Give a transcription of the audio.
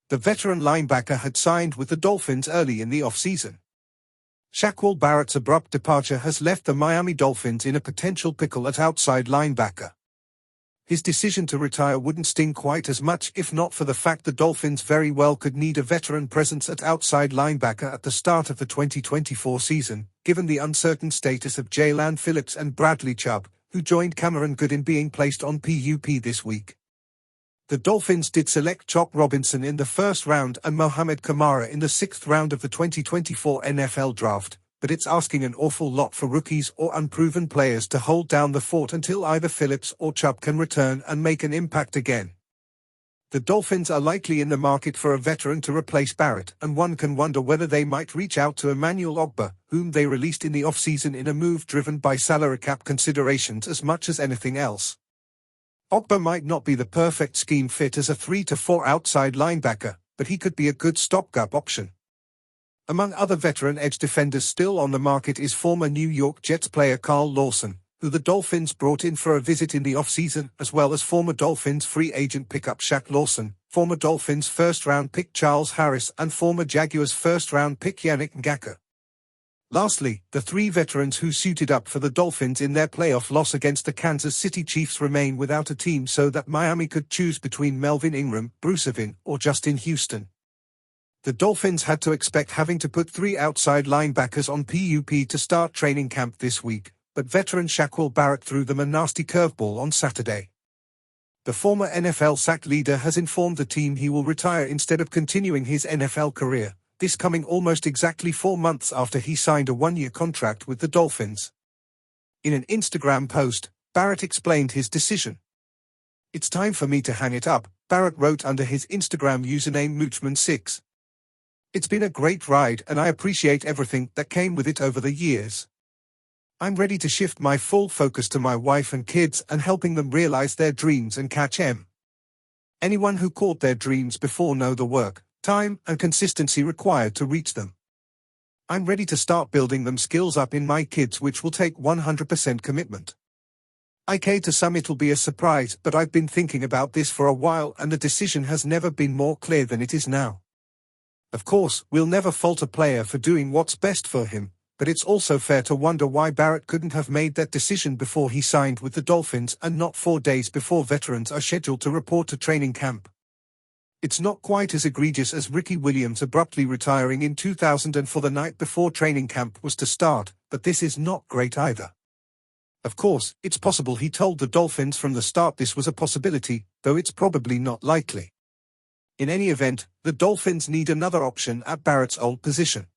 The veteran linebacker had signed with the Dolphins early in the offseason. Shaquil Barrett's abrupt departure has left the Miami Dolphins in a potential pickle at outside linebacker. His decision to retire wouldn't sting quite as much if not for the fact the Dolphins very well could need a veteran presence at outside linebacker at the start of the 2024 season, given the uncertain status of Jaelan, Phillips and Bradley Chubb, who joined Cameron Goode in being placed on PUP this week. The Dolphins did select Chubb Robinson in the first round and Mohamed Kamara in the 6th round of the 2024 NFL Draft, but it's asking an awful lot for rookies or unproven players to hold down the fort until either Phillips or Chubb can return and make an impact again. The Dolphins are likely in the market for a veteran to replace Barrett, and one can wonder whether they might reach out to Emmanuel Ogbah, whom they released in the offseason in a move driven by salary cap considerations as much as anything else. Ogbah might not be the perfect scheme fit as a 3-4 outside linebacker, but he could be a good stopgap option. Among other veteran edge defenders still on the market is former New York Jets player Carl Lawson, who the Dolphins brought in for a visit in the offseason, as well as former Dolphins free agent pickup Shaq Lawson, former Dolphins first-round pick Charles Harris and former Jaguars first-round pick Yannick Ngakoue. Lastly, the three veterans who suited up for the Dolphins in their playoff loss against the Kansas City Chiefs remain without a team so that Miami could choose between Melvin Ingram, Bruce Irvin, or Justin Houston. The Dolphins had to expect having to put 3 outside linebackers on PUP to start training camp this week, but veteran Shaquil Barrett threw them a nasty curveball on Saturday. The former NFL sack leader has informed the team he will retire instead of continuing his NFL career, this coming almost exactly 4 months after he signed a 1-year contract with the Dolphins. In an Instagram post, Barrett explained his decision. "It's time for me to hang it up," Barrett wrote under his Instagram username Moochman6. "It's been a great ride and I appreciate everything that came with it over the years. I'm ready to shift my full focus to my wife and kids and helping them realize their dreams and catch M. Anyone who caught their dreams before know the work, time and consistency required to reach them. I'm ready to start building them skills up in my kids, which will take 100% commitment. To some it'll be a surprise, but I've been thinking about this for a while and the decision has never been more clear than it is now. Of course, we'll never fault a player for doing what's best for him, but it's also fair to wonder why Barrett couldn't have made that decision before he signed with the Dolphins and not 4 days before veterans are scheduled to report to training camp. It's not quite as egregious as Ricky Williams abruptly retiring in 2004 the night before training camp was to start, but this is not great either. Of course, it's possible he told the Dolphins from the start this was a possibility, though it's probably not likely. In any event, the Dolphins need another option at Barrett's old position.